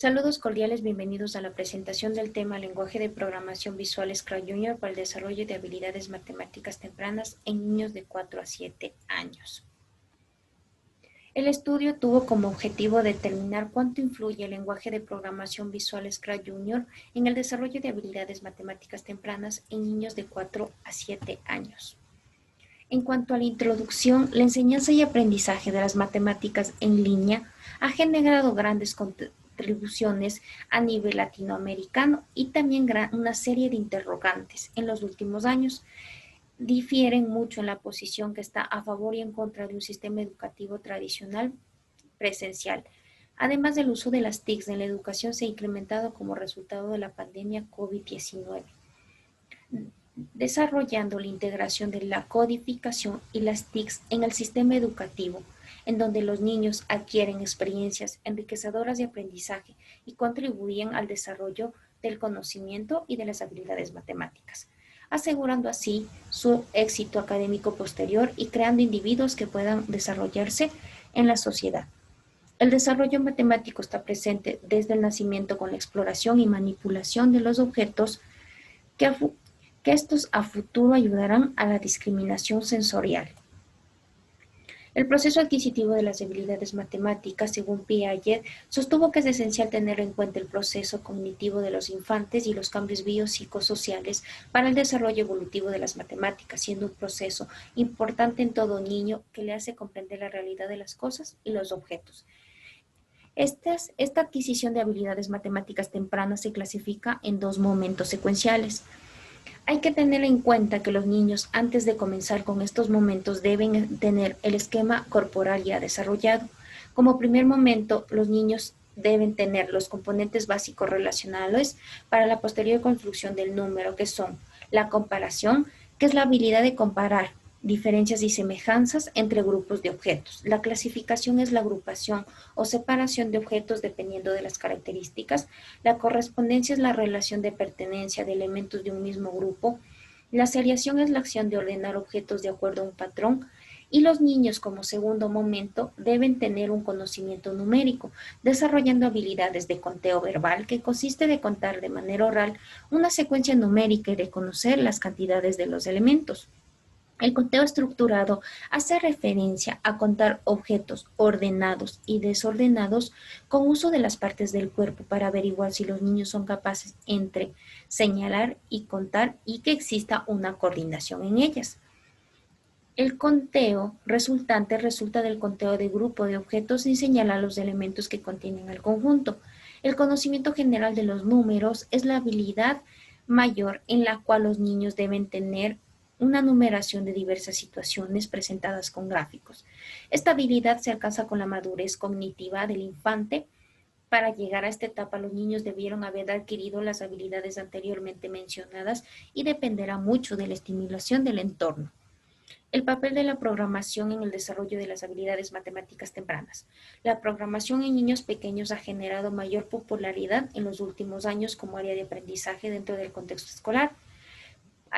Saludos cordiales, bienvenidos a la presentación del tema Lenguaje de Programación Visual Scratch Junior para el desarrollo de habilidades matemáticas tempranas en niños de 4 a 7 años. El estudio tuvo como objetivo determinar cuánto influye el lenguaje de programación visual Scratch Junior en el desarrollo de habilidades matemáticas tempranas en niños de 4 a 7 años. En cuanto a la introducción, la enseñanza y aprendizaje de las matemáticas en línea ha generado grandes contribuciones a nivel latinoamericano y también una serie de interrogantes en los últimos años. Difieren mucho en la posición que está a favor y en contra de un sistema educativo tradicional presencial. Además del uso de las TICs en la educación se ha incrementado como resultado de la pandemia COVID-19, desarrollando la integración de la codificación y las TICs en el sistema educativo, en donde los niños adquieren experiencias enriquecedoras de aprendizaje y contribuyen al desarrollo del conocimiento y de las habilidades matemáticas, asegurando así su éxito académico posterior y creando individuos que puedan desarrollarse en la sociedad. El desarrollo matemático está presente desde el nacimiento con la exploración y manipulación de los objetos que estos a futuro ayudarán a la discriminación sensorial. El proceso adquisitivo de las habilidades matemáticas, según Piaget, sostuvo que es esencial tener en cuenta el proceso cognitivo de los infantes y los cambios biopsicosociales para el desarrollo evolutivo de las matemáticas, siendo un proceso importante en todo niño que le hace comprender la realidad de las cosas y los objetos. Esta adquisición de habilidades matemáticas tempranas se clasifica en dos momentos secuenciales. Hay que tener en cuenta que los niños, antes de comenzar con estos momentos, deben tener el esquema corporal ya desarrollado. Como primer momento, los niños deben tener los componentes básicos relacionales para la posterior construcción del número, que son la comparación, que es la habilidad de comparar diferencias y semejanzas entre grupos de objetos. La clasificación es la agrupación o separación de objetos dependiendo de las características. La correspondencia es la relación de pertenencia de elementos de un mismo grupo. La seriación es la acción de ordenar objetos de acuerdo a un patrón. Y los niños, como segundo momento, deben tener un conocimiento numérico, desarrollando habilidades de conteo verbal, que consiste de contar de manera oral una secuencia numérica y reconocer las cantidades de los elementos. El conteo estructurado hace referencia a contar objetos ordenados y desordenados con uso de las partes del cuerpo para averiguar si los niños son capaces entre señalar y contar y que exista una coordinación en ellas. El conteo resultante resulta del conteo de grupo de objetos sin señalar los elementos que contienen el conjunto. El conocimiento general de los números es la habilidad mayor en la cual los niños deben tener una numeración de diversas situaciones presentadas con gráficos. Esta habilidad se alcanza con la madurez cognitiva del infante. Para llegar a esta etapa, los niños debieron haber adquirido las habilidades anteriormente mencionadas y dependerá mucho de la estimulación del entorno. El papel de la programación en el desarrollo de las habilidades matemáticas tempranas. La programación en niños pequeños ha generado mayor popularidad en los últimos años como área de aprendizaje dentro del contexto escolar.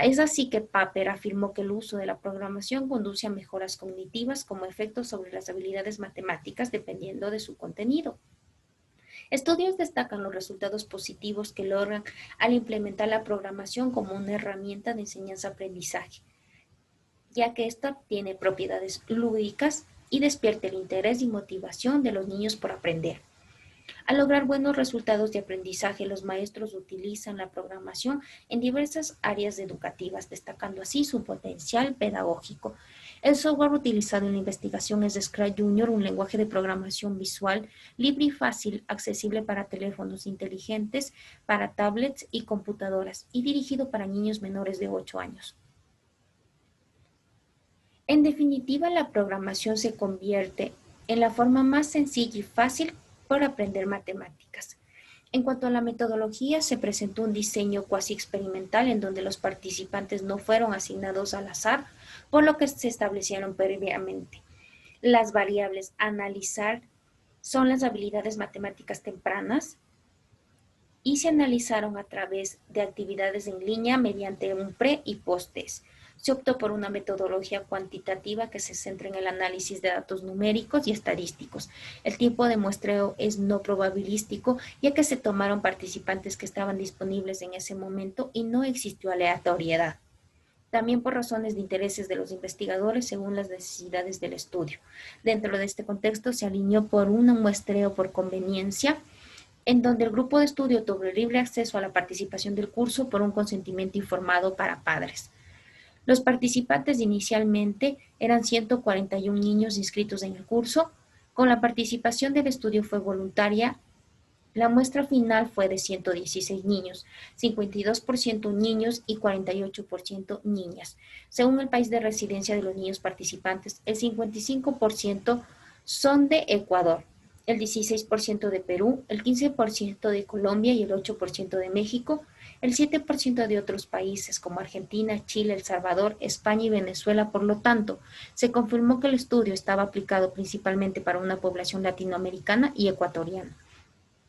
Es así que Papert afirmó que el uso de la programación conduce a mejoras cognitivas como efecto sobre las habilidades matemáticas dependiendo de su contenido. Estudios destacan los resultados positivos que logran al implementar la programación como una herramienta de enseñanza-aprendizaje, ya que ésta tiene propiedades lúdicas y despierta el interés y motivación de los niños por aprender. Al lograr buenos resultados de aprendizaje, los maestros utilizan la programación en diversas áreas educativas, destacando así su potencial pedagógico. El software utilizado en la investigación es Scratch Junior, un lenguaje de programación visual libre y fácil, accesible para teléfonos inteligentes, para tablets y computadoras, y dirigido para niños menores de 8 años. En definitiva, la programación se convierte en la forma más sencilla y fácil para aprender matemáticas. En cuanto a la metodología, se presentó un diseño cuasi experimental en donde los participantes no fueron asignados al azar, por lo que se establecieron previamente. Las variables a analizar son las habilidades matemáticas tempranas y se analizaron a través de actividades en línea mediante un pre y post-test. Se optó por una metodología cuantitativa que se centra en el análisis de datos numéricos y estadísticos. El tiempo de muestreo es no probabilístico, ya que se tomaron participantes que estaban disponibles en ese momento y no existió aleatoriedad. También por razones de intereses de los investigadores según las necesidades del estudio. Dentro de este contexto se alineó por un muestreo por conveniencia, en donde el grupo de estudio tuvo libre acceso a la participación del curso por un consentimiento informado para padres. Los participantes inicialmente eran 141 niños inscritos en el curso. Con la participación del estudio fue voluntaria. La muestra final fue de 116 niños, 52% niños y 48% niñas. Según el país de residencia de los niños participantes, el 55% son de Ecuador, el 16% de Perú, el 15% de Colombia y el 8% de México, el 7% de otros países como Argentina, Chile, El Salvador, España y Venezuela. Por lo tanto, se confirmó que el estudio estaba aplicado principalmente para una población latinoamericana y ecuatoriana.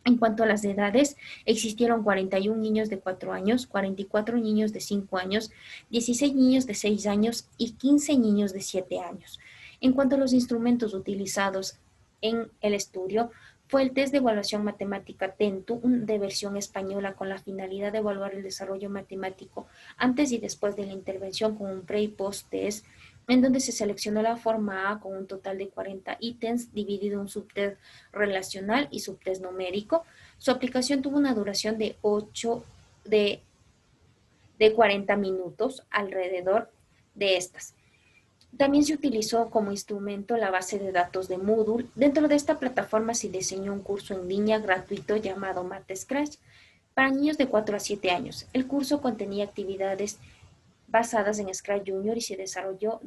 En cuanto a las edades, existieron 41 niños de 4 años, 44 niños de 5 años, 16 niños de 6 años y 15 niños de 7 años. En cuanto a los instrumentos utilizados en el estudio, fue el test de evaluación matemática TENTU de versión española con la finalidad de evaluar el desarrollo matemático antes y después de la intervención con un pre y post test, en donde se seleccionó la forma A con un total de 40 ítems dividido en un subtest relacional y subtest numérico. Su aplicación tuvo una duración de 40 minutos alrededor de estas. También se utilizó como instrumento la base de datos de Moodle. Dentro de esta plataforma se diseñó un curso en línea gratuito llamado MathScratch para niños de 4 a 7 años. El curso contenía actividades basadas en Scratch Junior y se desarrolló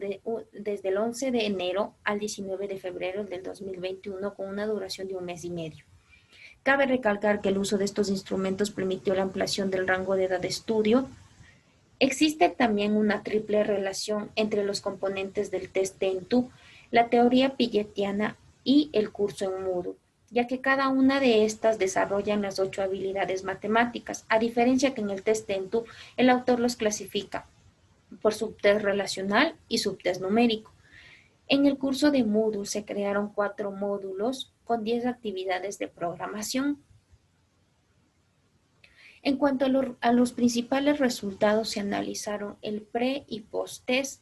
desde el 11 de enero al 19 de febrero del 2021 con una duración de un mes y medio. Cabe recalcar que el uso de estos instrumentos permitió la ampliación del rango de edad de estudio. Existe también una triple relación entre los componentes del test TENTU, la teoría pilletiana y el curso en Moodle, ya que cada una de estas desarrollan las 8 habilidades matemáticas, a diferencia que en el test TENTU el autor los clasifica por subtest relacional y subtest numérico. En el curso de Moodle se crearon 4 módulos con 10 actividades de programación. En cuanto a los principales resultados, se analizaron el pre y post test,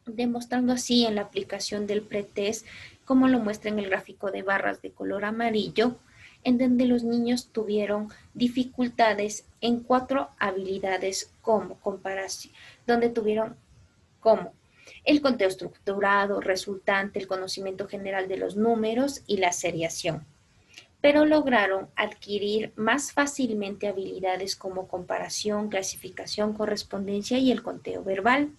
demostrando así en la aplicación del pretest, como lo muestra en el gráfico de barras de color amarillo, en donde los niños tuvieron dificultades en 4 habilidades como comparación, donde tuvieron como el conteo estructurado, resultante, el conocimiento general de los números y la seriación, pero lograron adquirir más fácilmente habilidades como comparación, clasificación, correspondencia y el conteo verbal.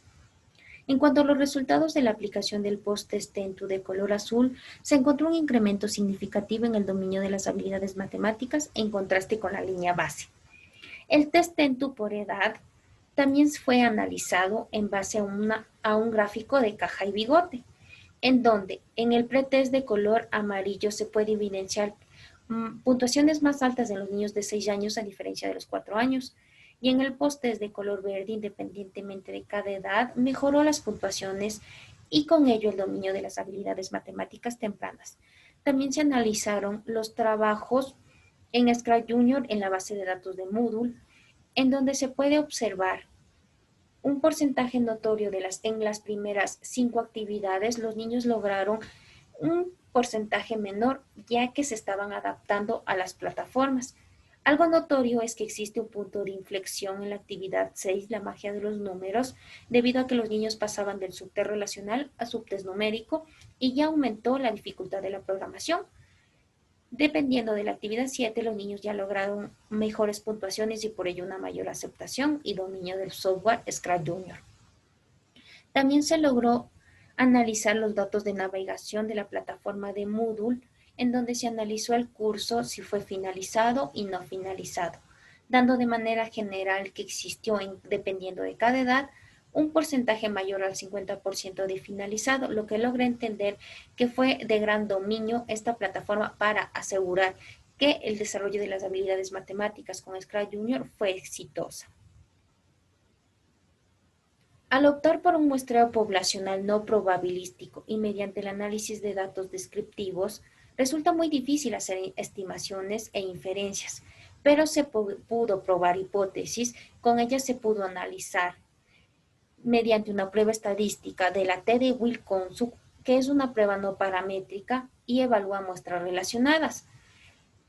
En cuanto a los resultados de la aplicación del post-test TENTU de color azul, se encontró un incremento significativo en el dominio de las habilidades matemáticas en contraste con la línea base. El test TENTU por edad también fue analizado en base a un gráfico de caja y bigote, en donde en el pretest de color amarillo se puede evidenciar puntuaciones más altas en los niños de 6 años a diferencia de los 4 años, y en el post-test de color verde, independientemente de cada edad, mejoró las puntuaciones y con ello el dominio de las habilidades matemáticas tempranas. También se analizaron los trabajos en Scratch Junior en la base de datos de Moodle, en donde se puede observar un porcentaje notorio en las primeras 5 actividades. Los niños lograron un porcentaje menor ya que se estaban adaptando a las plataformas. Algo notorio es que existe un punto de inflexión en la actividad 6, la magia de los números, debido a que los niños pasaban del subtest relacional a subtest numérico y ya aumentó la dificultad de la programación. Dependiendo de la actividad 7, los niños ya lograron mejores puntuaciones y por ello una mayor aceptación y dominio del software Scratch Junior. También se logró analizar los datos de navegación de la plataforma de Moodle, en donde se analizó el curso si fue finalizado y no finalizado, dando de manera general que existió, dependiendo de cada edad, un porcentaje mayor al 50% de finalizado, lo que logra entender que fue de gran dominio esta plataforma para asegurar que el desarrollo de las habilidades matemáticas con Scratch Junior fue exitosa. Al optar por un muestreo poblacional no probabilístico y mediante el análisis de datos descriptivos, resulta muy difícil hacer estimaciones e inferencias, pero se pudo probar hipótesis, con ellas se pudo analizar mediante una prueba estadística de la T de Wilcoxon, que es una prueba no paramétrica y evalúa muestras relacionadas.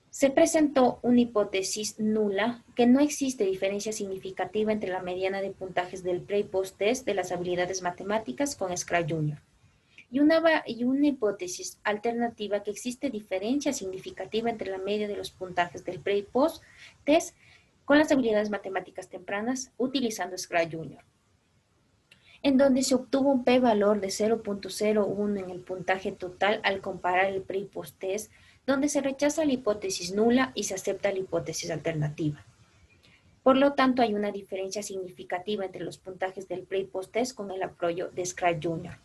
Se presentó una hipótesis nula que no existe diferencia significativa entre la mediana de puntajes del pre y post-test de las habilidades matemáticas con Scratch Junior. Y una hipótesis alternativa que existe diferencia significativa entre la media de los puntajes del pre y post-test con las habilidades matemáticas tempranas utilizando Scratch Junior, en donde se obtuvo un p-valor de 0.01 en el puntaje total al comparar el pre y post-test, donde se rechaza la hipótesis nula y se acepta la hipótesis alternativa. Por lo tanto, hay una diferencia significativa entre los puntajes del pre y post-test con el apoyo de Scratch Junior.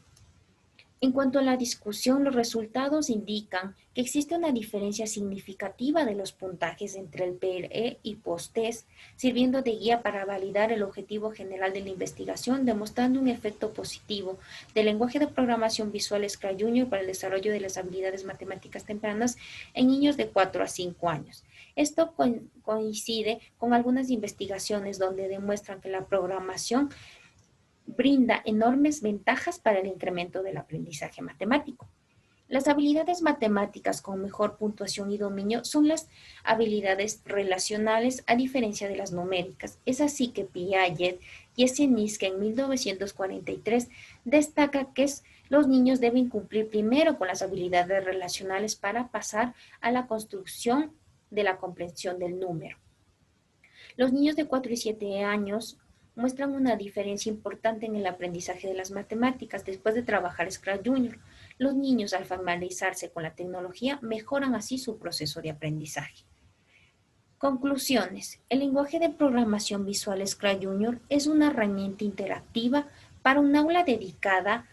En cuanto a la discusión, los resultados indican que existe una diferencia significativa de los puntajes entre el pre y post-test, sirviendo de guía para validar el objetivo general de la investigación, demostrando un efecto positivo del lenguaje de programación visual Scratch Junior para el desarrollo de las habilidades matemáticas tempranas en niños de 4 a 5 años. Esto coincide con algunas investigaciones donde demuestran que la programación brinda enormes ventajas para el incremento del aprendizaje matemático. Las habilidades matemáticas con mejor puntuación y dominio son las habilidades relacionales a diferencia de las numéricas. Es así que Piaget y Siniska en 1943 destaca que los niños deben cumplir primero con las habilidades relacionales para pasar a la construcción de la comprensión del número. Los niños de 4 y 7 años muestran una diferencia importante en el aprendizaje de las matemáticas después de trabajar Scratch Junior. Los niños, al familiarizarse con la tecnología, mejoran así su proceso de aprendizaje. Conclusiones. El lenguaje de programación visual Scratch Junior es una herramienta interactiva para un aula dedicada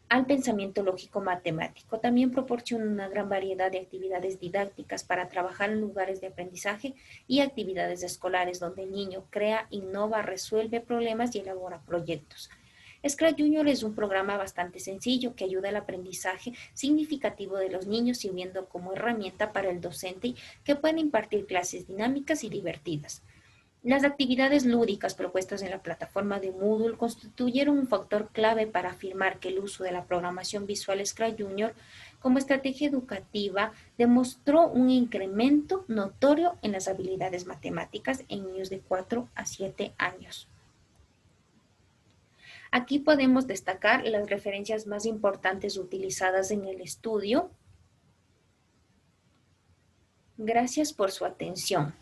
al pensamiento lógico matemático. También proporciona una gran variedad de actividades didácticas para trabajar en lugares de aprendizaje y actividades escolares donde el niño crea, innova, resuelve problemas y elabora proyectos. Scratch Junior es un programa bastante sencillo que ayuda al aprendizaje significativo de los niños, sirviendo como herramienta para el docente que puede impartir clases dinámicas y divertidas. Las actividades lúdicas propuestas en la plataforma de Moodle constituyeron un factor clave para afirmar que el uso de la programación visual Scratch Junior como estrategia educativa demostró un incremento notorio en las habilidades matemáticas en niños de 4 a 7 años. Aquí podemos destacar las referencias más importantes utilizadas en el estudio. Gracias por su atención.